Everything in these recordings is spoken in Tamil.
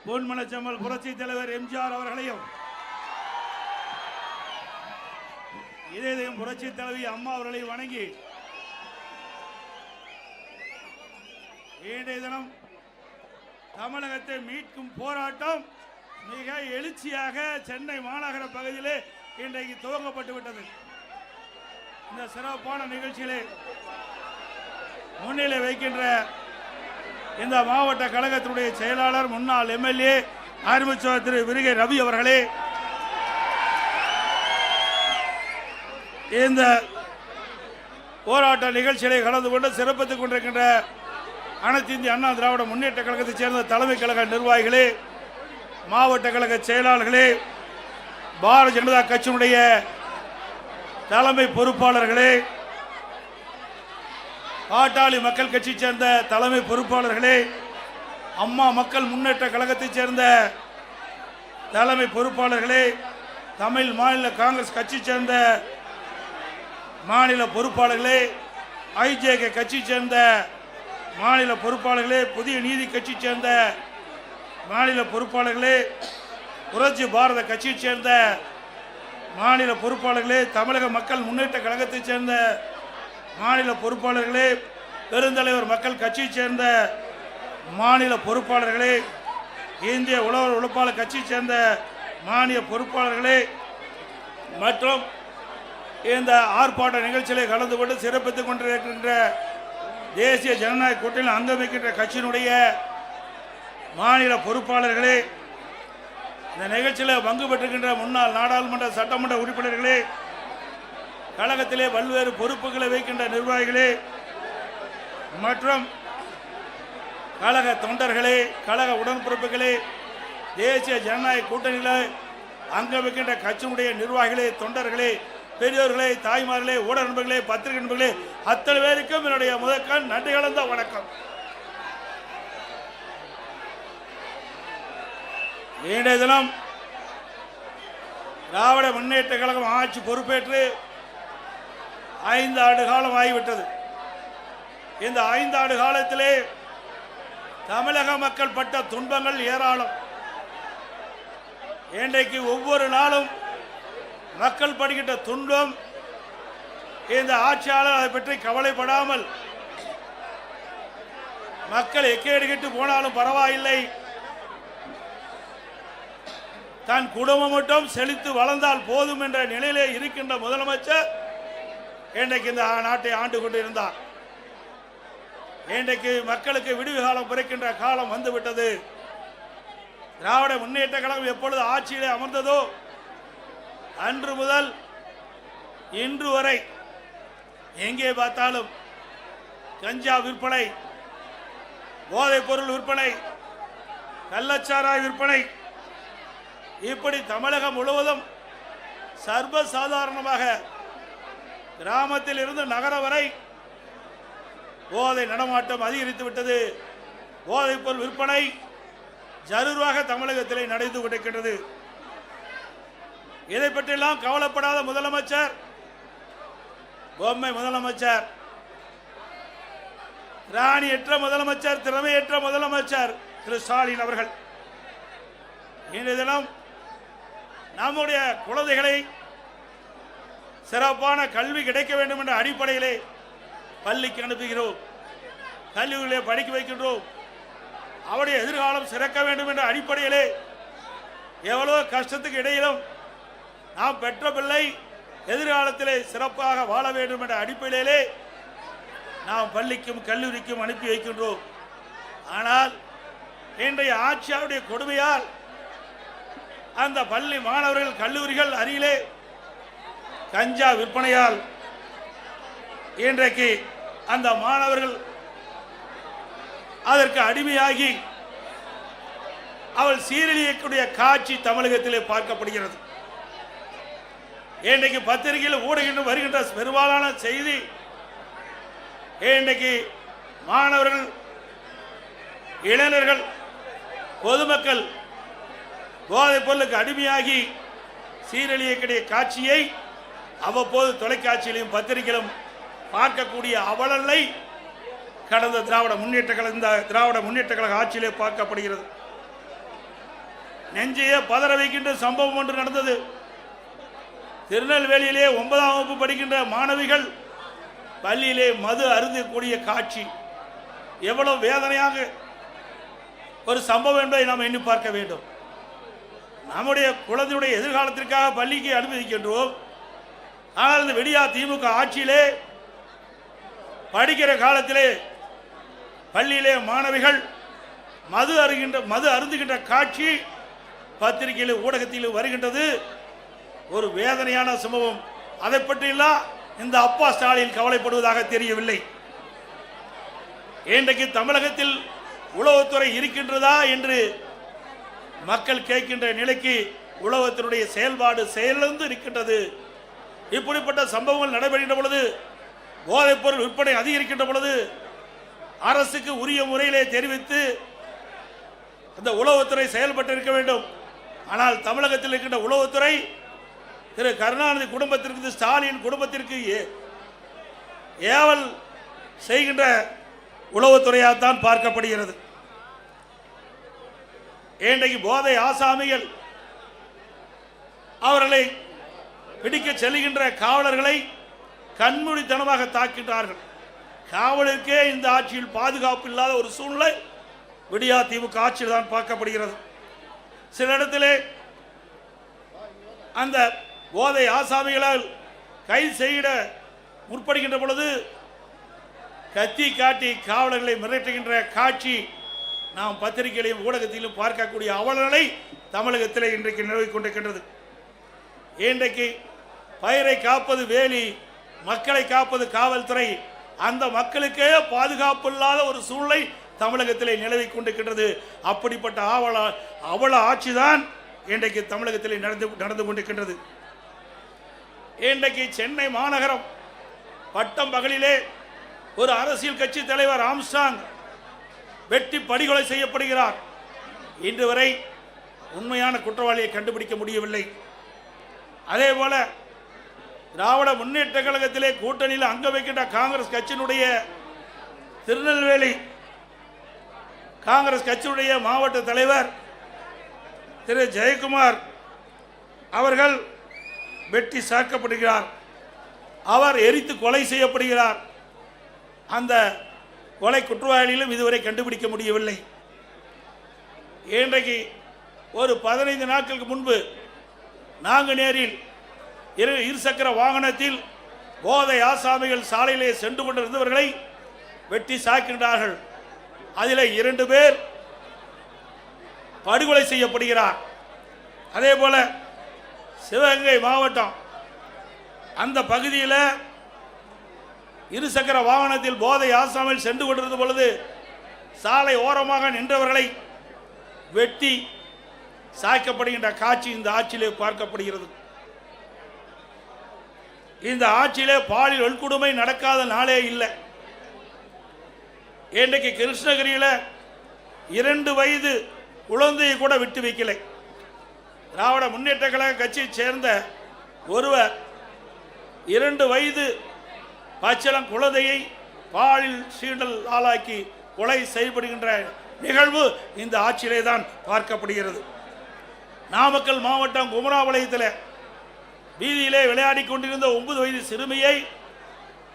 பொன்மனச்செம்மல் புரட்சி தலைவர் எம்ஜிஆர் அவர்களையும் இதயம் புரட்சி தலைவி அம்மா அவர்களையும் வணங்கி இன்றைய தினம் தமிழகத்தை மீட்கும் போராட்டம் மிக எழுச்சியாக சென்னை மாநகர பகுதியிலே இன்றைக்கு துவங்கப்பட்டு விட்டது. இந்த சிறப்பான நிகழ்ச்சியிலே முன்னிலை வைக்கின்ற இந்த மாவட்ட கழகத்தினுடைய செயலாளர் முன்னாள் எம்எல்ஏ ஆர்மிச்சர் திரு விரிகை ரவி அவர்களே, இந்த போராட்ட நிகழ்ச்சிகளை கலந்து கொண்டு சிறப்பித்துக் கொண்டிருக்கின்ற அனைத்து இந்திய அண்ணா திராவிட முன்னேற்ற கழகத்தைச் சேர்ந்த தலைமை கழக நிர்வாகிகளே, மாவட்ட கழக செயலாளர்களே, பாரதிய ஜனதா கட்சியினுடைய தலைமை பொறுப்பாளர்களே, பாட்டாளி மக்கள் கட்சியைச் சேர்ந்த தலைமை பொறுப்பாளர்களே, அம்மா மக்கள் முன்னேற்ற கழகத்தைச் சேர்ந்த தலைமை பொறுப்பாளர்களே, தமிழ் மாநில காங்கிரஸ் கட்சியைச் சேர்ந்த மாநில பொறுப்பாளர்களே, ஐஜேகே கட்சியைச் சேர்ந்த மாநில பொறுப்பாளர்களே, புதிய நீதி கட்சியைச் சேர்ந்த மாநில பொறுப்பாளர்களே, புரட்சி பாரத கட்சியைச் சேர்ந்த மாநில பொறுப்பாளர்களே, தமிழக மக்கள் முன்னேற்ற கழகத்தைச் சேர்ந்த மாநில பொறுப்பாளர்களே, பெருந்தலைவர் மக்கள் கட்சியைச் சேர்ந்த மாநில பொறுப்பாளர்களே, இந்திய உழவர் உழைப்பாளர் கட்சியைச் சேர்ந்த மாநில பொறுப்பாளர்களே மற்றும் இந்த ஆர்ப்பாட்ட நிகழ்ச்சியிலே கலந்து கொண்டு சிறப்பித்துக் கொண்டிருக்கின்ற தேசிய ஜனநாயக கூட்டணியில் அங்கமிக்கின்ற கட்சியினுடைய மாநில பொறுப்பாளர்களே, இந்த நிகழ்ச்சியில் பங்கு பெற்றிருக்கின்ற முன்னாள் நாடாளுமன்ற சட்டமன்ற உறுப்பினர்களே, கழகத்திலே பல்வேறு பொறுப்புகளை வைக்கின்ற நிர்வாகிகளே மற்றும் கழக தொண்டர்களே, கழக உடன்பிறப்புகளே, தேசிய ஜனநாயக கூட்டணியில் அங்கமிக்கின்ற கட்சியினுடைய நிர்வாகிகளே, தொண்டர்களே, பெரியோர்களே, தாய்மார்களே, ஊடக நண்பர்களே, பத்திரிகை நண்பர்களே, அத்தனை பேருக்கும் என்னுடைய முதற்கண் நன்றி கலந்த வணக்கம். இன்றைய தினம் திராவிட முன்னேற்ற கழகம் ஆட்சி பொறுப்பேற்று 5 ஆண்டு காலம் ஆகிவிட்டது. இந்த 5 ஆண்டு காலத்திலே தமிழக மக்கள் பட்ட துன்பங்கள் ஏராளம். இன்றைக்கு ஒவ்வொரு நாளும் மக்கள் படுகின்ற துன்பம், இந்த ஆட்சியாளர் அதை பற்றி கவலைப்படாமல் மக்கள் எக்கேடுகிட்டு போனாலும் பரவாயில்லை, தன் குடும்பம் மட்டும் செழித்து வளர்ந்தால் போதும் என்ற நிலையிலே இருக்கின்ற முதலமைச்சர் இன்றைக்கு இந்த நாட்டை ஆண்டு கொண்டிருந்தார். இன்றைக்கு மக்களுக்கு விடுவி காலம் பிறக்கின்ற காலம் வந்துவிட்டது. திராவிட முன்னேற்ற கழகம் எப்பொழுது ஆட்சியிலே அமர்ந்ததோ அன்று முதல் இன்று வரை எங்கே பார்த்தாலும் கஞ்சா விற்பனை, போதைப் பொருள் விற்பனை, கள்ளச்சாராய விற்பனை, இப்படி தமிழகம் முழுவதும் சர்வசாதாரணமாக கிராமத்தில் இருந்து நகரம் வரை போதை நடமாட்டம் அதிகரித்து விட்டது. போதைப் பொருள் விற்பனை ஜரூராக தமிழகத்திலே நடந்து கொண்டிருக்கின்றது. இதை பற்றியெல்லாம் கவலைப்படாத முதலமைச்சர், பொம்மை முதலமைச்சர், ராணியற்ற முதலமைச்சர், திறமையற்ற முதலமைச்சர் திரு ஸ்டாலின் அவர்கள் இன்றைய தினம் நம்முடைய குழந்தைகளை சிறப்பான கல்வி கிடைக்க வேண்டும் என்ற அடிப்படையிலே பள்ளிக்கு அனுப்புகிறோம், கல்லூரியிலே படிக்க வைக்கின்றோம். அவருடைய எதிர்காலம் சிறக்க வேண்டும் என்ற அடிப்படையிலே எவ்வளவு கஷ்டத்துக்கு இடையிலும் நாம் பெற்ற பிள்ளை எதிர்காலத்திலே சிறப்பாக வாழ வேண்டும் என்ற அடிப்படையிலே நாம் பள்ளிக்கும் கல்லூரிக்கும் அனுப்பி வைக்கின்றோம். ஆனால் இன்றைய ஆட்சியாளருடைய கொடுமையால் அந்த பள்ளி மாணவர்கள், கல்லூரிகள் அருகிலே கஞ்சா விற்பனையால் இன்றைக்கு அந்த மாணவர்கள் அதற்கு அடிமையாகி அவள் சீரழியக்கூடிய காட்சி தமிழகத்திலே பார்க்கப்படுகிறது. இன்றைக்கு பத்திரிகையில் ஊடகங்கள் வருகின்ற பெரும்பாலான செய்தி, இன்றைக்கு மாணவர்கள், இளைஞர்கள், பொதுமக்கள் போதைப் பொருளுக்கு அடிமையாகி சீரழியக்கூடிய காட்சியை அவ்வப்போது தொலைக்காட்சியிலும் பத்திரிகையிலும் பார்க்கக்கூடிய அவலங்களை கடந்த திராவிட முன்னேற்ற கழக ஆட்சியிலே பார்க்கப்படுகிறது. நெஞ்சையே பதற வைக்கின்ற சம்பவம் ஒன்று நடந்தது. திருநெல்வேலியிலே 9ஆம் வகுப்பு படிக்கின்ற மாணவிகள் பள்ளியிலே மது அருந்தக்கூடிய காட்சி எவ்வளவு வேதனையாக ஒரு சம்பவம் என்பதை நாம் எண்ணி பார்க்க வேண்டும். நம்முடைய குழந்தையுடைய எதிர்காலத்திற்காக பள்ளிக்கு அனுமதிக்கின்றோம். ஆனால் இந்த விடியா திமுக ஆட்சியிலே படிக்கிற காலத்திலே பள்ளியிலே மாணவிகள் மது அருந்துகின்ற காட்சி பத்திரிகையில் ஊடகத்தில் வருகின்றது. ஒரு வேதனையான சம்பவம். அதை பற்றியெல்லாம் இந்த அப்பா ஸ்டாலின் கவலைப்படுவதாக தெரியவில்லை. இன்றைக்கு தமிழகத்தில் உளவுத்துறை இருக்கின்றதா என்று மக்கள் கேட்கின்ற நிலைக்கு உளவுத்துறையுடைய செயல்பாடு செயலிழந்து இருக்கின்றது. இப்படிப்பட்ட சம்பவங்கள் நடைபெறுகின்ற பொழுது, போதைப் பொருள் விற்பனை அதிகரிக்கின்ற பொழுது அரசுக்கு உரிய முறையிலே தெரிவித்து அந்த உளவுத்துறை செயல்பட்டு இருக்க வேண்டும். ஆனால் தமிழகத்தில் இருக்கின்ற உளவுத்துறை திரு கருணாநிதி குடும்பத்திற்கு, ஸ்டாலின் குடும்பத்திற்கு ஏவல் செய்கின்ற உளவுத்துறையாகத்தான் பார்க்கப்படுகிறது. இன்றைக்கு போதை ஆசாமிகள் அவர்களை பிடிக்க செல்கின்ற காவலர்களை கண்மூடித்தனமாக தாக்கின்றார்கள். காவலருக்கே இந்த ஆட்சியில் பாதுகாப்பு இல்லாத ஒரு சூழ்நிலை விடியா திமுக ஆட்சியில் தான் பார்க்கப்படுகிறது. சில இடத்திலே அந்த போதை ஆசாமிகளால் கைது செய்ய முற்படுகின்ற பொழுது கத்தி காட்டி காவலர்களை மிரட்டுகின்ற காட்சி நாம் பத்திரிகையிலும் ஊடகத்திலும் பார்க்கக்கூடிய அவலங்களை தமிழகத்தில் இன்றைக்கு நிலவிக் கொண்டிருக்கின்றது. இன்றைக்கு பயிரை காப்பது வேலி, மக்களை காப்பது காவல்துறை. அந்த மக்களுக்கே பாதுகாப்பு இல்லாத ஒரு சூழ்நிலை தமிழகத்திலே நிலவிக் கொண்டிருக்கின்றது. அப்படிப்பட்ட அவல ஆட்சிதான் இன்றைக்கு தமிழகத்திலே நடந்து கொண்டிருக்கின்றது. இன்றைக்கு சென்னை மாநகரம் பட்டம் பகலிலே ஒரு அரசியல் கட்சி தலைவர் ஆம்ஸ்ட்ராங் வெட்டி படுகொலை செய்யப்படுகிறார். இன்று வரை உண்மையான குற்றவாளியை கண்டுபிடிக்க முடியவில்லை. அதே போல திராவிட முன்னேற்ற கழகத்திலே கூட்டணியில் அங்க வைக்கின்ற காங்கிரஸ் கட்சியினுடைய திருநெல்வேலி காங்கிரஸ் கட்சியுடைய மாவட்ட தலைவர் திரு ஜெயக்குமார் அவர்கள் வெட்டி சாக்கப்படுகிறார். அவர் எரித்து கொலை செய்யப்படுகிறார். அந்த கொலை குற்றவாளிகளும் இதுவரை கண்டுபிடிக்க முடியவில்லை. இன்றைக்கு ஒரு 15 நாட்களுக்கு முன்பு நாங்குநேரில் இருசக்கர வாகனத்தில் போதை ஆசாமிகள் சாலையிலே சென்று கொண்டிருந்தவர்களை வெட்டி சாக்கின்றார்கள். அதில் 2 பேர் படுகொலை செய்யப்படுகிறார். அதே போல சிவகங்கை மாவட்டம் அந்த பகுதியில் இருசக்கர வாகனத்தில் போதை ஆசாமிகள் சென்று கொண்டிருந்த பொழுது சாலை ஓரமாக நின்றவர்களை வெட்டி சாய்க்கப்படுகின்ற காட்சி இந்த ஆட்சியிலே பார்க்கப்படுகிறது. இந்த ஆட்சியிலே பாலியல் வன்கொடுமை நடக்காத நாளே இல்லை. இன்றைக்கு கிருஷ்ணகிரியில் 2 வயது குழந்தையை கூட விட்டு வைக்கலை. திராவிட முன்னேற்ற கழக கட்சியை சேர்ந்த ஒருவர் 2 வயது பச்சிளம் குழந்தையை பாலியல் சீண்டல் ஆளாக்கி கொலை செய்யப்படுகின்ற நிகழ்வு இந்த ஆட்சியிலே தான் பார்க்கப்படுகிறது. நாமக்கல் மாவட்டம் குமராபாளையத்தில் வீதியிலே விளையாடி கொண்டிருந்த 9 வயது சிறுமியை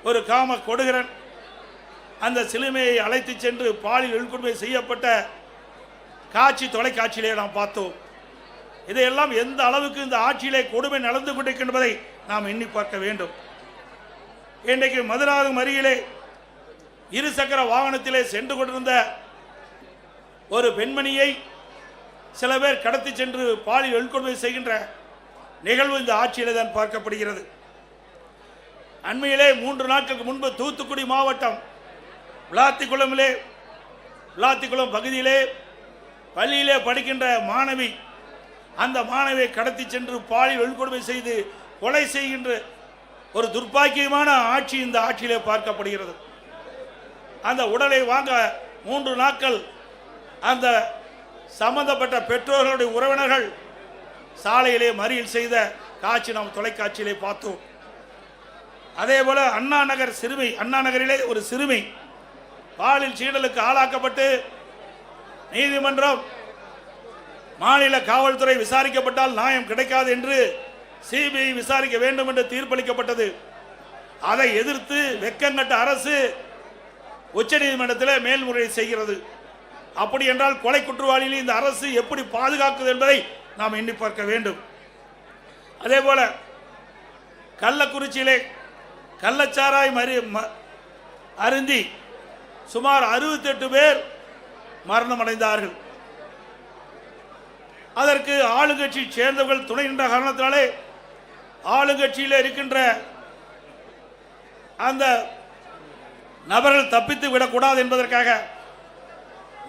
ஒரு காம கொடுகிறன் அந்த சிறுமியை அழைத்து சென்று பாலியல் வன்கொடுமை செய்யப்பட்ட காட்சி தொலைக்காட்சியிலே நாம் பார்த்தோம். இதையெல்லாம் எந்த அளவுக்கு இந்த ஆட்சியிலே கொடுமை நடந்து கொண்டிருக்கின்றதை நாம் எண்ணி பார்க்க வேண்டும். இன்றைக்கு மதுராந்தகம் அருகிலே இருசக்கர வாகனத்திலே சென்று கொண்டிருந்த ஒரு பெண்மணியை சில பேர் கடத்தி சென்று பாலியல் வன்கொடுமை செய்கின்ற நிகழ்வு இந்த ஆட்சியிலே தான் பார்க்கப்படுகிறது. அண்மையிலே 3 நாட்களுக்கு முன்பு தூத்துக்குடி மாவட்டம் விளாத்திக்குளம் பகுதியிலே பள்ளியிலே படிக்கின்ற மாணவி, அந்த மாணவியை கடத்தி சென்று பாலியல் வன்கொடுமை செய்து கொலை செய்கின்ற ஒரு துர்ப்பாக்கியமான ஆட்சி இந்த ஆட்சியிலே பார்க்கப்படுகிறது. அந்த உடலை வாங்க 3 நாட்கள் அந்த சம்பந்தப்பட்ட பெற்றோர்களுடைய உறவினர்கள் சாலையிலே மறியல் செய்த காட்சி நாம் தொலைக்காட்சியிலே பார்த்தோம். அதே போல அண்ணா நகரிலே ஒரு சிறுமி பாலியல் சீண்டலுக்கு ஆளாக்கப்பட்டு நீதிமன்றம் மாநில காவல்துறை விசாரிக்கப்பட்டால் நியாயம் கிடைக்காது என்று சிபிஐ விசாரிக்க வேண்டும் என்று தீர்ப்பளிக்கப்பட்டது. அதை எதிர்த்து வெக்கங்கட்ட அரசு உச்சநீதிமன்றத்தில் மேல்முறையீடு செய்கிறது. அப்படி என்றால் கொலை குற்றவாளிகளை இந்த அரசு எப்படி பாதுகாக்குது என்பதை நாம் எண்ணி பார்க்க வேண்டும். அதே போல கள்ளக்குறிச்சியிலே கள்ளச்சாராய் அருந்தி சுமார் 68 பேர் மரணம் அடைந்தார்கள். அதற்கு ஆளுங்கட்சி சேர்ந்தவர்கள் துணை நின்ற காரணத்தினாலே ஆளுங்கட்சியில் இருக்கின்ற அந்த நபர்கள் தப்பித்து விடக்கூடாது என்பதற்காக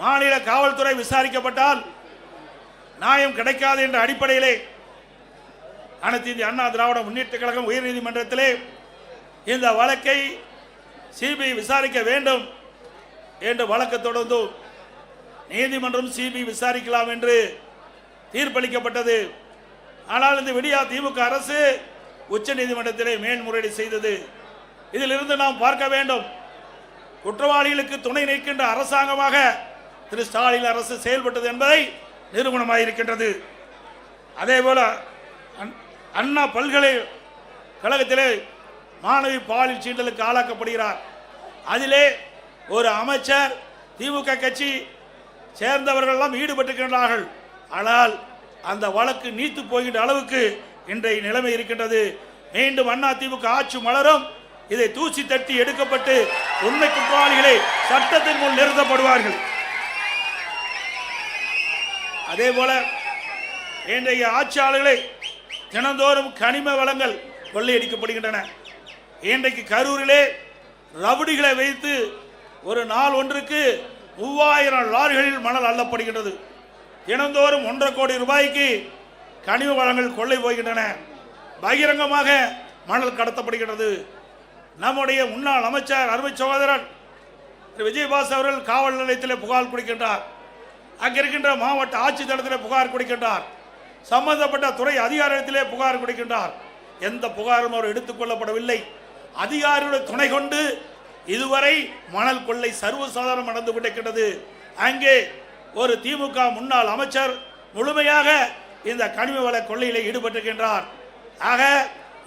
மாநில காவல்துறை விசாரிக்கப்பட்டால் நியாயம் கிடைக்காது என்ற அடிப்படையிலே அனைத்து இந்திய அண்ணா திராவிட முன்னேற்ற கழகம் உயர்நீதிமன்றத்திலே இந்த வழக்கை சிபிஐ விசாரிக்க வேண்டும் என்று வழக்கு தொடர்ந்து நீதிமன்றம் சிபிஐ விசாரிக்கலாம் என்று தீர்ப்பளிக்கப்பட்டது. ஆனால் இந்த விடியா திமுக அரசு உச்ச நீதிமன்றத்திலே மேல்முறையீடு செய்தது. இதிலிருந்து நாம் பார்க்க வேண்டும், குற்றவாளிகளுக்கு துணை நிற்கின்ற அரசாங்கமாக திரு ஸ்டாலின் அரசு செயல்பட்டது என்பதை நிரூபணமாக இருக்கின்றது. அதே போல அண்ணா பல்கலைக்கழகத்திலே மாணவி பாலியல் சீண்டலுக்கு ஆளாக்கப்படுகிறார். அதிலே ஒரு அமைச்சர் திமுக கட்சி சேர்ந்தவர்களெல்லாம் ஈடுபட்டிருக்கின்றார்கள். ஆனால் அந்த வழக்கு நீத்து போகின்ற அளவுக்கு இன்றைய நிலைமை இருக்கின்றது. மீண்டும் அண்ணா திமுக ஆட்சி மலரும், இதை தூசி தட்டி எடுக்கப்பட்டு உண்மை குற்றவாளிகளை சட்டத்தின் முன் நிறுத்தப்படுவார்கள். அதே போல இன்றைய ஆட்சியாளர்களை தினந்தோறும் கனிம வளங்கள் கொள்ளையடிக்கப்படுகின்றன. இன்றைக்கு கரூரிலே ரவுடிகளை வைத்து ஒரு நாள் ஒன்றுக்கு 3000 லாரிகளில் மணல் அள்ளப்படுகின்றது. தினந்தோறும் 1.5 கோடி ரூபாய்க்கு கனிம வளங்கள் கொள்ளை போகின்றன. பகிரங்கமாக மணல் கடத்தப்படுகின்றது. நம்முடைய முன்னாள் அமைச்சர் அருமை சகோதரன் விஜயபாஸ் அவர்கள் காவல் நிலையத்தில் புகார் கொடுக்கின்றார். அங்கிருக்கின்ற மாவட்ட ஆட்சித்தளத்தில் புகார் கொடுக்கின்றார். சம்பந்தப்பட்ட துறை அதிகாரத்திலே புகார் கொடுக்கின்றார். எந்த புகாரும் அவர் எடுத்துக்கொள்ளப்படவில்லை. அதிகாரிகளுடைய துணை கொண்டு இதுவரை மணல் கொள்ளை சர்வசாதாரணம் நடந்து கொண்டிருக்கிறது. அங்கே ஒரு திமுக முன்னாள் அமைச்சர் முழுமையாக இந்த கனிம வள கொள்ளையிலே ஈடுபட்டிருக்கின்றார். ஆக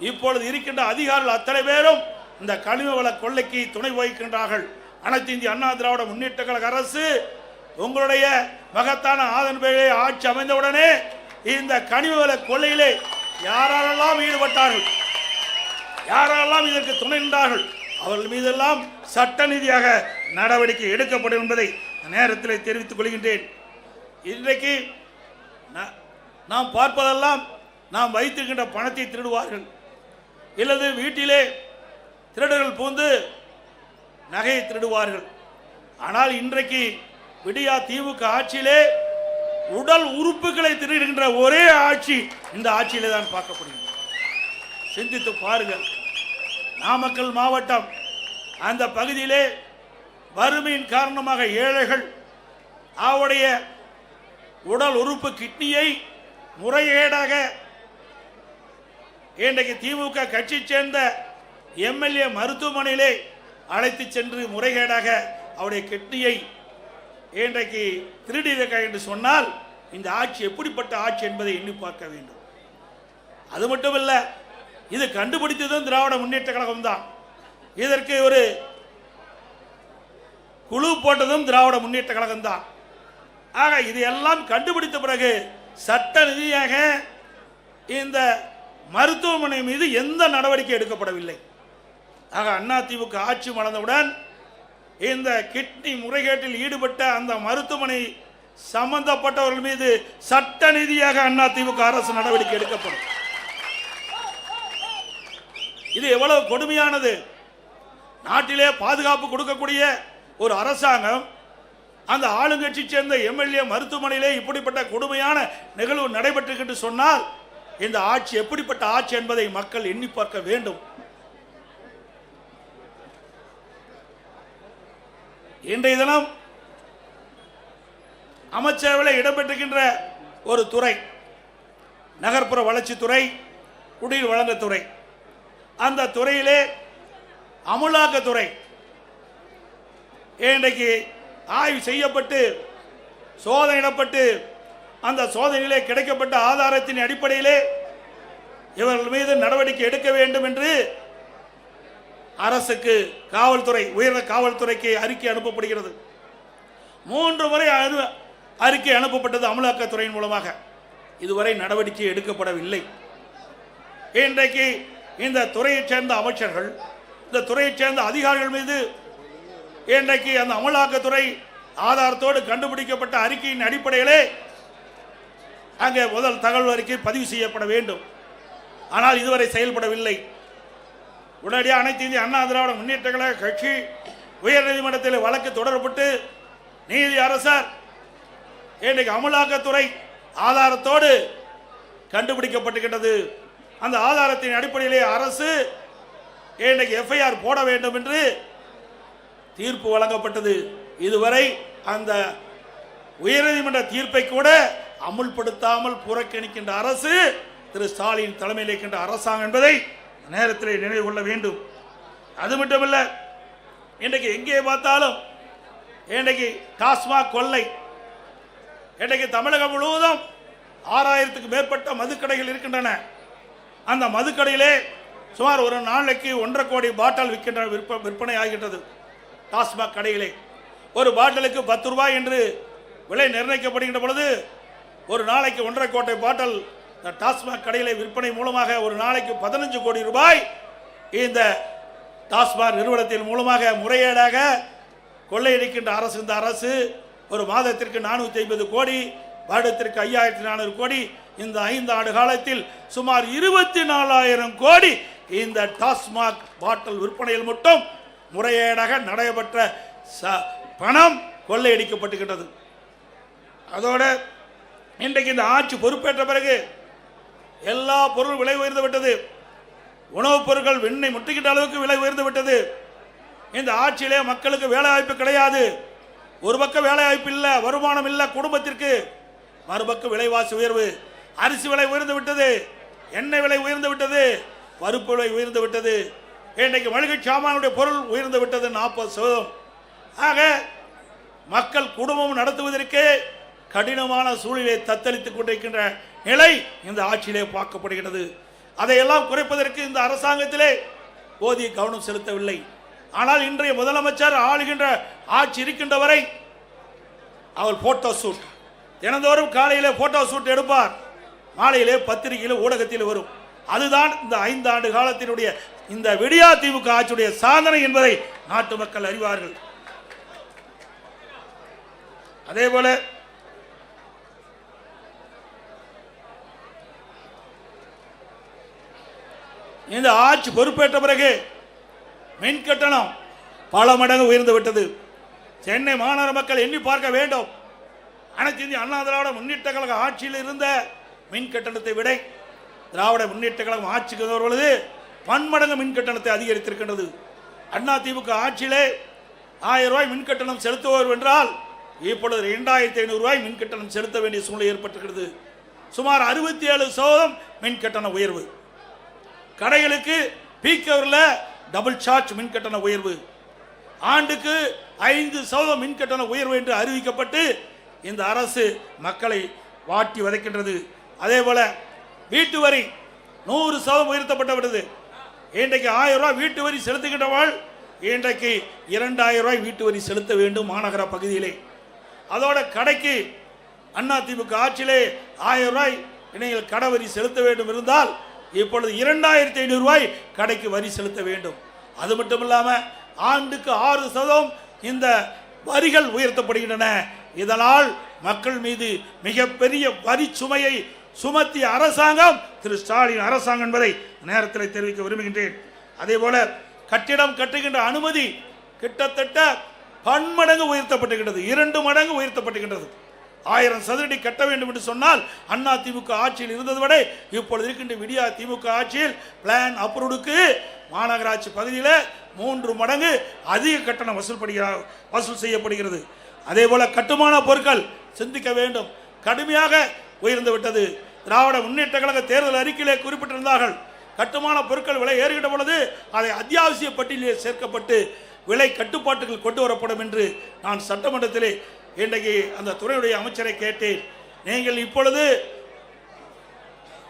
இப்பொழுது இருக்கின்ற அதிகாரிகள் அத்தனை பேரும் இந்த கனிம வள கொள்ளைக்கு துணை வகிக்கின்றார்கள். அனைத்து இந்திய அண்ணா திராவிட முன்னேற்ற கழக அரசு உங்களுடைய மகத்தான ஆதரவை ஆட்சி அமைந்தவுடனே இந்த கனிம வள கொள்ளையிலே யாரெல்லாம் ஈடுபட்டார்கள், யாரெல்லாம் இதற்கு துணை நின்றார்கள், அவர்கள் மீதெல்லாம் சட்ட ரீதியாக நடவடிக்கை எடுக்கப்படும் என்பதை நேரத்தில் தெரிவித்துக் கொள்கின்றேன். இன்றைக்கு நாம் பார்ப்பதெல்லாம் நாம் வைத்திருக்கின்ற பணத்தை திருடுவார்கள், இல்லது வீட்டிலே திருடர்கள் பூந்து நகையை திருடுவார்கள். ஆனால் இன்றைக்கு விடியா திமுக ஆட்சியிலே உடல் உறுப்புகளை திருடுகின்ற ஒரே ஆட்சி இந்த ஆட்சியிலே தான் பார்க்கப்படுகிறது. சிந்தித்து பாருங்கள். நாமக்கல் மாவட்டம் அந்த பகுதியிலே வறுமையின் காரணமாக ஏழைகள் அவருடைய உடல் உறுப்பு கிட்னியை முறைகேடாக இன்றைக்கு திமுக கட்சி சேர்ந்த எம்எல்ஏ மருத்துவமனையிலே அழைத்து சென்று முறைகேடாக அவருடைய கிட்னியை இன்றைக்கு திருடியிருக்க என்று சொன்னால் இந்த ஆட்சி எப்படிப்பட்ட ஆட்சி என்பதை எண்ணி பார்க்க வேண்டும். அது மட்டுமல்ல, இது கண்டுபிடித்ததும் திராவிட முன்னேற்ற கழகம் தான். இதற்கு ஒரு குழு போட்டதும் திராவிட முன்னேற்ற கழகம் தான். ஆக இதையெல்லாம் கண்டுபிடித்த பிறகு சட்ட ரீதியாக இந்த மருத்துவமனை மீது எந்த நடவடிக்கை எடுக்கப்படவில்லை. ஆக அதிமுக ஆட்சி மலர்ந்தவுடன் இந்த கிட்னி முறைகேட்டில் ஈடுபட்ட அந்த மருத்துவமனை சம்பந்தப்பட்டவர்கள் மீது சட்ட ரீதியாக அதிமுக அரசு நடவடிக்கை எடுக்கப்படும். இது எவ்வளவு கொடுமையானது. நாட்டிலே பாதுகாப்பு கொடுக்கக்கூடிய ஒரு அரசாங்கம் அந்த ஆளுங்கட்சி சேர்ந்த எம்எல்ஏ மருத்துவமனையிலே இப்படிப்பட்ட கொடுமையான நிகழ்வு நடைபெற்று சொன்னால் இந்த ஆட்சி எப்படிப்பட்ட ஆட்சி என்பதை மக்கள் எண்ணி பார்க்க வேண்டும். இன்றைய தினம் அமைச்சரவையில் இடம்பெற்றிருக்கின்ற ஒரு துறை நகர்ப்புற வளர்ச்சித்துறை, குடிநீர் வழங்கத்துறை. அந்த துறையிலே அமலாக்கத்துறை இன்றைக்கு ஆய்வு செய்யப்பட்டு சோதனையிடப்பட்டு அந்த சோதனையிலே கிடைக்கப்பட்ட ஆதாரத்தின் அடிப்படையிலே இவர்கள் மீது நடவடிக்கை எடுக்க வேண்டும் என்று அரசுக்கு காவல்துறை உயர்ந்த காவல்துறைக்கு அறிக்கை அனுப்பப்படுகிறது. 3 முறை அறிக்கை அனுப்பப்பட்டது அமலாக்கத்துறையின் மூலமாக. இதுவரை நடவடிக்கை எடுக்கப்படவில்லை. இன்றைக்கு இந்த துறையைச் சேர்ந்த அமைச்சர்கள், இந்த துறையைச் சேர்ந்த அதிகாரிகள் மீது இன்றைக்கு அந்த அமலாக்கத்துறை ஆதாரத்தோடு கண்டுபிடிக்கப்பட்ட அறிக்கையின் அடிப்படையிலே அங்கே முதல் தகவல் அறிக்கை பதிவு செய்யப்பட வேண்டும். ஆனால் இதுவரை செயல்படவில்லை. உடனடியாக அனைத்து இந்திய அண்ணா திராவிட முன்னேற்ற கழக கட்சி உயர்நீதிமன்றத்தில் வழக்கு தொடரப்பட்டு நீதி அரசர் இன்றைக்கு அமலாக்கத்துறை ஆதாரத்தோடு கண்டுபிடிக்கப்பட்டுகின்றது. அந்த ஆதாரத்தின் அடிப்படையிலே அரசு இன்றைக்கு எஃப்ஐஆர் போட வேண்டும் என்று தீர்ப்பு வழங்கப்பட்டது. இதுவரை அந்த உயர்நீதிமன்ற தீர்ப்பை கூட அமுல்படுத்தாமல் புறக்கணிக்கின்ற அரசு திரு ஸ்டாலின் தலைமையில் இருக்கின்ற அரசாங்கம் என்பதை நேரத்தில் நினைவு கொள்ள வேண்டும். அது மட்டுமல்ல, இன்றைக்கு எங்கே பார்த்தாலும் இன்றைக்கு டாஸ்மாக் கொள்ளை. இன்றைக்கு தமிழகம் முழுவதும் 6000க்கு மேற்பட்ட மதுக்கடைகள் இருக்கின்றன. அந்த மதுக்கடையிலே சுமார் ஒரு நாளைக்கு 1.5 கோடி பாட்டில் விற்பனை ஆகின்றது. டாஸ்மாக் கடையிலே ஒரு பாட்டிலுக்கு 10 ரூபாய் என்று விலை நிர்ணயிக்கப்படுகின்ற பொழுது ஒரு நாளைக்கு 1.5 கோடி பாட்டில் இந்த டாஸ்மாக் கடையிலே விற்பனை மூலமாக ஒரு நாளைக்கு 15 கோடி ரூபாய் இந்த டாஸ்மாக் நிறுவனத்தின் மூலமாக முறையீடாக கொள்ளையடிக்கின்ற அரசு. இந்த அரசு ஒரு மாதத்திற்கு 450 கோடி, வருடத்திற்கு 5400 கோடி, இந்த 5 ஆண்டு காலத்தில் சுமார் 24,000 கோடி இந்த டாஸ்மாக் பாட்டில் விற்பனையில் மட்டும் முறையீடாக நடைபெற்ற பணம் கொள்ளையடிக்கப்பட்டுகின்றது. அதோடு இன்றைக்கு இந்த ஆட்சி பொறுப்பேற்ற பிறகு எல்லா பொருள் விலை உயர்ந்து விட்டது. உணவுப் பொருட்கள் விண்ணை முட்டுகின்ற அளவுக்கு விலை உயர்ந்து விட்டது. இந்த ஆட்சியிலே மக்களுக்கு வேலை வாய்ப்பு கிடையாது. ஒரு பக்கம் வேலை வாய்ப்பு இல்லை, வருமானம் இல்லை குடும்பத்திற்கு. மறுபக்கம் விலைவாசி உயர்வு, அரிசி விலை உயர்ந்து விட்டது, எண்ணெய் விலை உயர்ந்து விட்டது, பருப்பு விலை உயர்ந்து விட்டது. இன்றைக்கு மளிகை சாமானுடைய பொருள் உயர்ந்து விட்டது 40%. ஆக மக்கள் குடும்பம் நடத்துவதற்கு கடினமான சூழ்நிலை தத்தளித்துக் கொண்டிருக்கின்ற நிலை இந்த ஆட்சியிலே பார்க்கப்படுகிறது. அதையெல்லாம் குறைப்பதற்கு இந்த அரசாங்கத்திலே போதிய கவனம் செலுத்தவில்லை. ஆனால் இன்றைய முதலமைச்சர் ஆளுகின்ற ஆட்சி இருக்கின்ற வரை அவர் போட்டோ ஷூட் தினந்தோறும் காலையிலே போட்டோ ஷூட் எடுப்பார், மாலையிலே பத்திரிகையில் ஊடகத்தில் வரும். அதுதான் இந்த 5 ஆண்டு காலத்தினுடைய இந்த விடியா திமுக ஆட்சியுடைய சாதனை என்பதை நாட்டு மக்கள் அறிவார்கள். அதேபோல இந்த ஆட்சி பொறுப்பேற்ற பிறகு மின் கட்டணம் பல மடங்கு உயர்ந்து விட்டது. சென்னை மாநகர மக்கள் எண்ணி பார்க்க வேண்டும். அனைத்து இந்திய அண்ணா திராவிட முன்னேற்ற கழக ஆட்சியில் இருந்த மின் கட்டணத்தை விட திராவிட முன்னேற்ற கழகம் ஆட்சிக்கு வருவது பன்மடங்கு மின் கட்டணத்தை அதிகரித்திருக்கின்றது. அண்ணா திமுக ஆட்சியிலே 1000 ரூபாய் மின் கட்டணம் செலுத்துவோர் என்றால் இப்பொழுது 2500 ரூபாய் மின் கட்டணம் செலுத்த வேண்டிய சூழ்நிலை ஏற்பட்டிருக்கிறது. சுமார் 67% மின் கட்டண உயர்வு. கடைகளுக்கு பீக் ஹவரில் டபுள் சார்ஜ் மின் கட்டண உயர்வு. ஆண்டுக்கு 5% மின் கட்டண உயர்வு என்று அறிவிக்கப்பட்டு இந்த அரசு மக்களை வாட்டி வதைக்கின்றது. அதே போல வீட்டு வரி 100% உயர்த்தப்பட்டு விட்டது. இன்றைக்கு 1000 ரூபாய் வீட்டு வரி செலுத்துகின்றவள் இன்றைக்கு 2000 ரூபாய் வீட்டு வரி செலுத்த வேண்டும் மாநகர பகுதியிலே. அதோட கடைக்கு அண்ணா திமுக ஆட்சியிலே 1000 ரூபாய் நீங்கள் கடை வரி செலுத்த வேண்டும் இருந்தால் இப்பொழுது 2500 ரூபாய் கடைக்கு வரி செலுத்த வேண்டும். அது மட்டும் இல்லாமல் ஆண்டுக்கு 6% இந்த வரிகள் உயர்த்தப்படுகின்றன. இதனால் மக்கள் மீது மிகப்பெரிய வரி சுமையை சுமத்திய அரசாங்கம் திரு ஸ்டாலின் அரசாங்கம் என்பதை நேரத்தில் தெரிவிக்க விரும்புகின்றேன். அதே போல கட்டிடம் கட்டுகின்ற அனுமதி கிட்டத்தட்ட பன்மடங்கு உயர்த்தப்பட்டுகின்றது, 2 மடங்கு உயர்த்தப்பட்டுகின்றது. 1000 சதுரடி கட்ட வேண்டும் என்று சொன்னால் அண்ணா திமுக ஆட்சியில் இருந்தது விட இப்பொழுது இருக்கின்ற விடியா திமுக ஆட்சியில் பிளான் அப்ரூவ்டுக்கு மாநகராட்சி பகுதியில் 3 மடங்கு அதிக கட்டணம் வசூல் செய்யப்படுகிறது. அதே போல கட்டுமான பொருட்கள் சிந்திக்க வேண்டும், கடுமையாக உயர்ந்து விட்டது. திராவிட முன்னேற்ற கழக தேர்தல் அறிக்கையிலே குறிப்பிட்டிருந்தார்கள் கட்டுமான பொருட்கள் விலை ஏறுகின்ற பொழுது அதை அத்தியாவசிய பட்டியலில் சேர்க்கப்பட்டு விலை கட்டுப்பாட்டுகள் கொண்டு வரப்படும் என்று நான் சட்டமன்றத்திலே இன்றைக்கு அந்த துறையுடைய அமைச்சரை கேட்டேன். நீங்கள் இப்பொழுது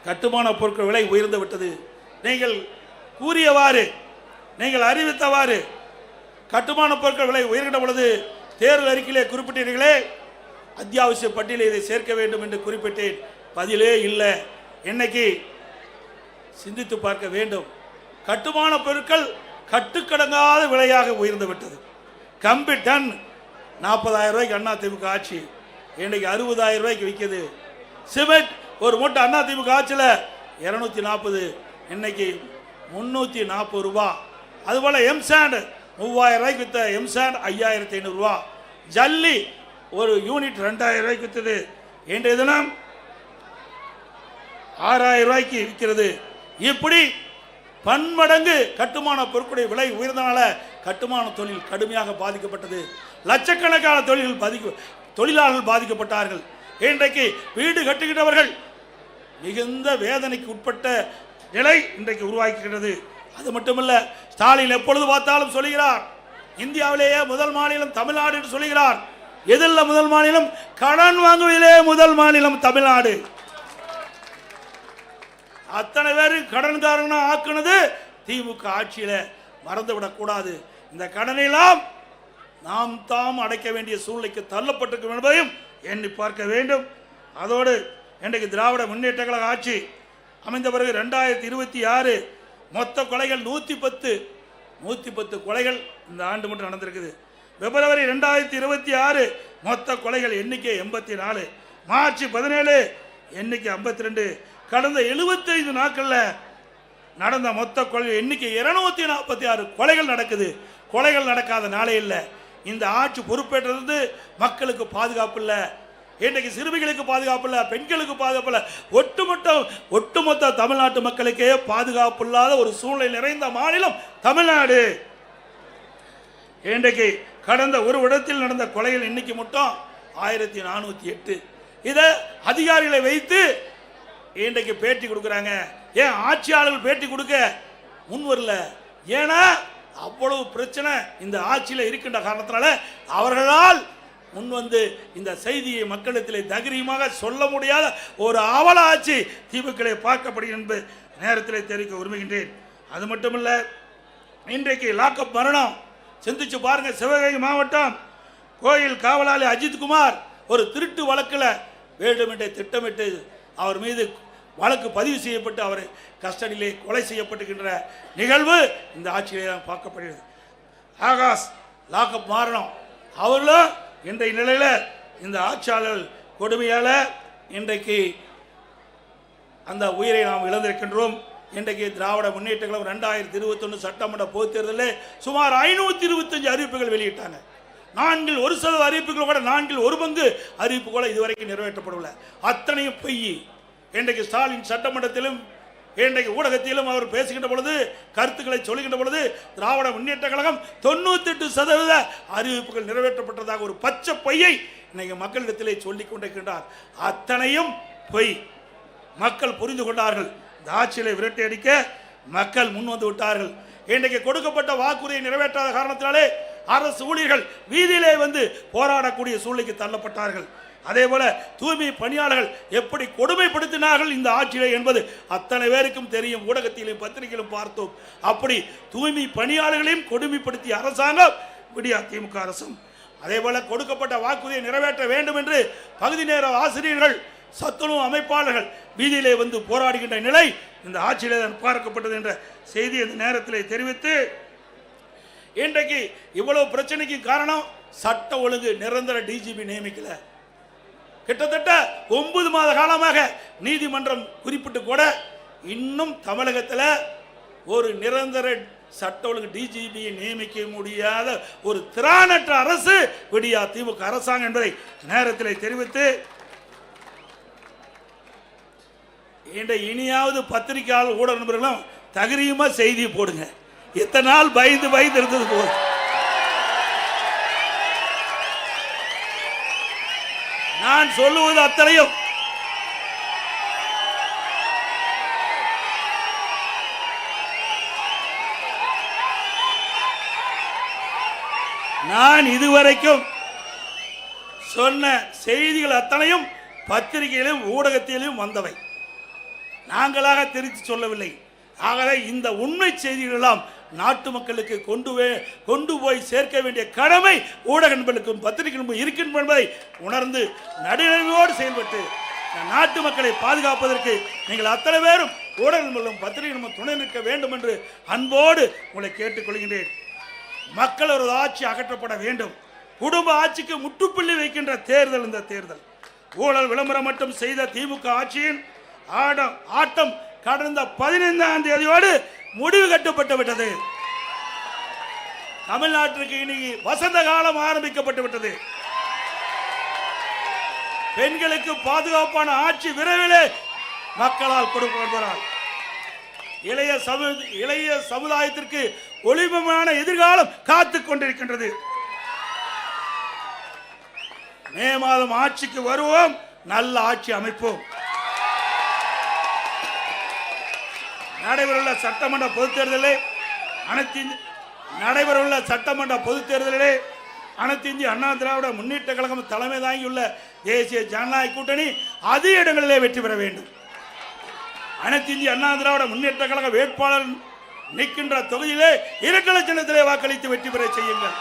கட்டுமான பொருட்கள் விலை உயர்ந்து விட்டது, நீங்கள் கூறியவாறு நீங்கள் அறிவித்தவாறு கட்டுமான பொருட்கள் விலை உயர்கின்ற பொழுது தேர்தல் அறிக்கையிலே குறிப்பிட்டீர்களே அத்தியாவசிய பட்டியலில் இதை சேர்க்க வேண்டும் என்று குறிப்பிட்டேன். பதிலே இல்லை. இன்னைக்கு சிந்தித்து பார்க்க வேண்டும். கட்டுமான பொருட்கள் கட்டுக்கடங்காத விலையாக உயர்ந்து விட்டது. கம்பி டன் 40,000 ரூபாய்க்கு அண்ணா திமுக ஆட்சி, இன்னைக்கு 60,000 ரூபாய்க்கு விற்கிது. சிமெண்ட் ஒரு மூட்டை அண்ணா திமுக ஆட்சியில் 240, இன்னைக்கு 340 ரூபா. அதுபோல எம்சாண்ட் 3000 ரூபாய்க்கு விற்ற எம்சாண்ட் 5500 ரூபா. ஜல்லி ஒரு யூனிட் 2000 ரூபாய்க்கு விற்றது, இன்றைய தினம் 6000 ரூபாய்க்கு விற்கிறது. இப்படி பன்மடங்கு கட்டுமான பொருட்களுடைய விலை உயர்ந்தனால கட்டுமான தொழில் கடுமையாக பாதிக்கப்பட்டது. லட்சக்கணக்கான தொழிலாளர்கள் பாதிக்கப்பட்டார்கள். இன்றைக்கு வீடு கட்டுகின்றவர்கள் மிகுந்த வேதனைக்கு உட்பட்ட நிலை இன்றைக்கு உருவாக்குகிறது. அது மட்டுமல்ல, ஸ்டாலின் எப்பொழுது பார்த்தாலும் சொல்லுகிறார் இந்தியாவிலேயே முதல் மாநிலம் தமிழ்நாடு என்று சொல்லுகிறார். எதில் முதல் மாநிலம்? கடன் வாங்குவதிலே முதல் மாநிலம் தமிழ்நாடு. அத்தனை பேரும் கடன்காரனா ஆக்குனது திமுக ஆட்சியில, மறந்துவிடக்கூடாது. இந்த கடனெல்லாம் நாம் தாம் அடைக்க வேண்டிய சூழ்நிலைக்கு தள்ளப்பட்டிருக்கும் என்பதையும் எண்ணி பார்க்க வேண்டும். அதோடு இன்றைக்கு திராவிட முன்னேற்ற கழக ஆட்சி அமைந்த பிறகு 2026 மொத்த கொலைகள் 110 கொலைகள் இந்த ஆண்டு மட்டும் நடந்திருக்குது. பிப்ரவரி 2026 மொத்த கொலைகள் எண்ணிக்கை 84, மார்ச் 17 எண்ணிக்கை 52. கடந்த 75 நாட்களில் நடந்த மொத்த கொலை எண்ணிக்கை 246 கொலைகள் நடக்குது. கொலைகள் நடக்காத நாளே இல்லை. இந்த ஆட்சி பொறுப்பேற்றது மக்களுக்கு பாதுகாப்பு இல்லை, இன்றைக்கு சிறுமிகளுக்கு பாதுகாப்பு இல்லை, பெண்களுக்கு பாதுகாப்பு இல்லை, ஒட்டுமொத்த தமிழ்நாட்டு மக்களுக்கே பாதுகாப்பு இல்லாத ஒரு சூழ்நிலை நிறைந்த மாநிலம் தமிழ்நாடு. இன்றைக்கு கடந்த ஒரு இடத்தில் நடந்த கொலைகள் எண்ணிக்கை மட்டும் 1408. இதை அதிகாரிகளை வைத்து இன்றைக்கு பேட்டி கொடுக்குறாங்க. ஏன் ஆட்சியாளர்கள் பேட்டி கொடுக்க முன் வரல? ஏன்னா அவ்வளவு பிரச்சனை இந்த ஆட்சியில் இருக்கின்ற காரணத்தினால அவர்களால் முன் வந்து இந்த செய்தியை மக்களிடத்தில் தைரியமாக சொல்ல முடியாத ஒரு அவல ஆட்சி திமுக பார்க்கப்படுகிறது என்பது நேரத்தில் தெரிவிக்க விரும்புகின்றேன். அது மட்டுமல்ல, இன்றைக்கு லாக்அப் மரணம் சிந்திச்சு பாருங்க. சிவகங்கை மாவட்டம் கோயில் காவலாளி அஜித்குமார் ஒரு திருட்டு வழக்கில் வேண்டுமென்றே திட்டமிட்டு அவர் மீது வழக்கு பதிவு செய்யப்பட்டு அவர் கஸ்டடியிலே கொலை செய்யப்பட்டுகின்ற நிகழ்வு இந்த ஆட்சியிலே பார்க்கப்படுகிறது. ஆகாஷ் லாக்அப் மாறணும், அவர்களும் இன்றைய நிலையில் இந்த ஆட்சியாளர் கொடுமையால் இன்றைக்கு அந்த உயிரை நாம் இழந்திருக்கின்றோம். இன்றைக்கு திராவிட முன்னேற்ற கழகம் 2021 சட்டமன்ற பொதுத் தேர்தலில் சுமார் 525 அறிவிப்புகள் வெளியிட்டாங்க. 4% அறிவிப்புகள் கூட 4/1 அறிவிப்பு கூட இதுவரைக்கும் நிறைவேற்றப்படவில்லை. அத்தனையும் பொய். இன்றைக்கு ஸ்டாலின் சட்டமன்றத்திலும் இன்றைக்கு ஊடகத்திலும் அவர் பேசுகின்ற பொழுது, கருத்துக்களை சொல்லுகின்ற பொழுது திராவிட முன்னேற்ற கழகம் 98% அறிவிப்புகள் நிறைவேற்றப்பட்டதாக ஒரு பச்சை பொய்யை இன்னைக்கு மக்களிடத்திலே சொல்லிக் கொண்டிருக்கின்றார். அத்தனையும் பொய். மக்கள் புரிந்து கொண்டார்கள். இந்த ஆட்சியை விரட்டி அடிக்க மக்கள் முன் வந்து விட்டார்கள். இன்றைக்கு கொடுக்கப்பட்ட வாக்குறுதியை நிறைவேற்றாத காரணத்தினாலே அரசு ஊழியர்கள் வீதியிலே வந்து போராடக்கூடிய சூழ்நிலைக்கு தள்ளப்பட்டார்கள். அதே போல தூய்மை பணியாளர்கள் எப்படி கொடுமைப்படுத்தினார்கள் இந்த ஆட்சியிலே என்பது அத்தனை பேருக்கும் தெரியும். ஊடகத்திலும் பத்திரிகையிலும் பார்த்தோம். அப்படி தூய்மை பணியாளர்களையும் கொடுமைப்படுத்திய அரசாங்கம் விடியா திமுக அரசும். அதே போல கொடுக்கப்பட்ட வாக்குறுதியை நிறைவேற்ற வேண்டும் என்று பகுதி நேர ஆசிரியர்கள், சத்துணவு அமைப்பாளர்கள் வீதியிலே வந்து போராடுகின்ற நிலை இந்த ஆட்சியிலே பார்க்கப்பட்டது என்ற செய்தி இந்த நேரத்தில் தெரிவித்து, இன்றைக்கு இவ்வளவு பிரச்சனைக்கு காரணம் சட்ட ஒழுங்கு நிரந்தர டிஜிபி நியமிக்கல. கிட்டத்தட்ட 9 மாத காலமாக நீதிமன்றம் குறிப்பிட்டு கூட இன்னும் தமிழகத்தில் ஒரு நிரந்தர சட்ட ஒழுங்கு டிஜிபியை நியமிக்க முடியாத ஒரு திராணற்ற அரசு விடியா திமுக அரசாங்கம் என்பதை நேரத்தில் தெரிவித்து, இனியாவது பத்திரிகையாளர் ஊடக நண்பர்களும் தகிரியமா செய்தி போடுங்க. இத்தனை நாள் பயந்து இருந்தது போதும். நான் சொல்லுவது அத்தனையும் நான் இதுவரைக்கும் சொன்ன செய்திகள் அத்தனையும் பத்திரிகையிலும் ஊடகத்திலும் வந்தவை, நாங்களாக தெரிவித்து சொல்லவில்லை. ஆகவே இந்த உண்மை செய்திகள் எல்லாம் நாட்டு மக்களுக்கு கொண்டு போய் சேர்க்க வேண்டிய கடமை ஊடக நண்பர்களுக்கும் பத்திரிகை இருக்கின்ற என்பதை உணர்ந்து நடுநிலையோடு செயல்பட்டு நாட்டு மக்களை பாதுகாப்பதற்கு நீங்கள் அத்தனை பேரும் ஊடக நண்பர்களும் பத்திரிகை நண்பர்களும் துணை நிற்க வேண்டும் என்று அன்போடு உங்களை கேட்டுக்கொள்கின்றேன். மக்கள் ஒரு ஆட்சி அகற்றப்பட வேண்டும். குடும்ப ஆட்சிக்கு முற்றுப்புள்ளி வைக்கின்ற தேர்தல் இந்த தேர்தல். ஊழல் விளம்பரம் மட்டும் செய்த திமுக ஆட்சியின் ஆட்டம் கடந்த 15ஆம் தேதியோடு முடிவு கட்டப்பட்டு விட்டது. தமிழ்நாட்டிற்கு இனி வசந்த காலம் ஆரம்பிக்கப்பட்டு விட்டது. பெண்களுக்கு பாதுகாப்பான ஆட்சி விரைவிலே மக்களால் கொடுக்கப்படுகிறார். இளைய சமுதாயத்திற்கு ஒளிமயமான எதிர்காலம் காத்துக் கொண்டிருக்கின்றது. மே மாதம் ஆட்சிக்கு வருவோம், நல்ல ஆட்சி அமைப்போம். நடைபெறவுள்ள சட்டமன்ற பொதுத் தேர்தலிலே அனைத்து இந்திய அண்ணா திராவிட முன்னேற்ற கழகம் தலைமை தாங்கியுள்ள தேசிய ஜனநாயக கூட்டணி அதிக இடங்களிலே வெற்றி பெற வேண்டும். அனைத்து இந்திய அண்ணா திராவிட முன்னேற்ற கழக வேட்பாளர் நிற்கின்ற தொகுதியிலே இரட்டை சின்னத்திலே வாக்களித்து வெற்றி பெற செய்யுங்கள்.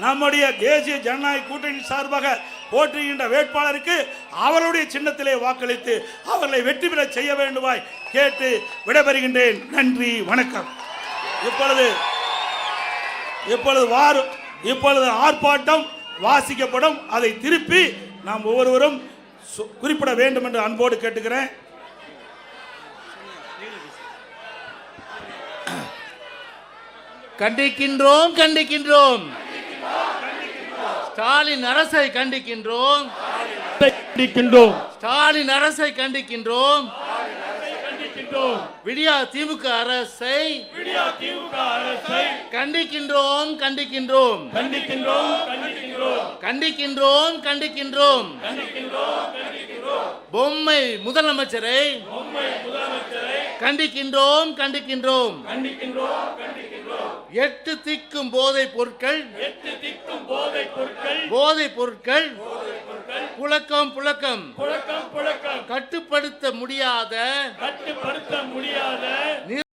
நம்முடைய தேசிய ஜனநாயக கூட்டணி சார்பாக போற்றுகின்ற வேட்பாளருக்கு அவருடைய சின்னத்திலே வாக்களித்து அவர்களை வெற்றி பெற செய்ய வேண்டுமாய் கேட்டு விடைபெறுகின்றேன். நன்றி, வணக்கம். இப்பொழுது ஆர்ப்பாட்டம் வாசிக்கப்படும். அதை திருப்பி நாம் ஒவ்வொருவரும் குறிப்பிட வேண்டும் என்று அன்போடு கேட்டுக்கிறேன். கண்டிக்கின்றோம் கண்டிக்கின்றோம் ஸ்டாலின் அரசை கண்டிக்கின்றோம். ஸ்டாலின் அரசை கண்டிக்கின்றோம். விடியா திமுக அரசை கண்டிக்கின்றோம் கண்டிக்கின்றோம் கண்டிக்கின்றோம் கண்டிக்கின்றோம். பொம்மை முதலமைச்சரை கண்டிக்கின்றோம் கண்டிக்கின்றோம். 8 திக்கும் போதைப் பொருட்கள் புழக்கம் கட்டுப்படுத்த முடியாத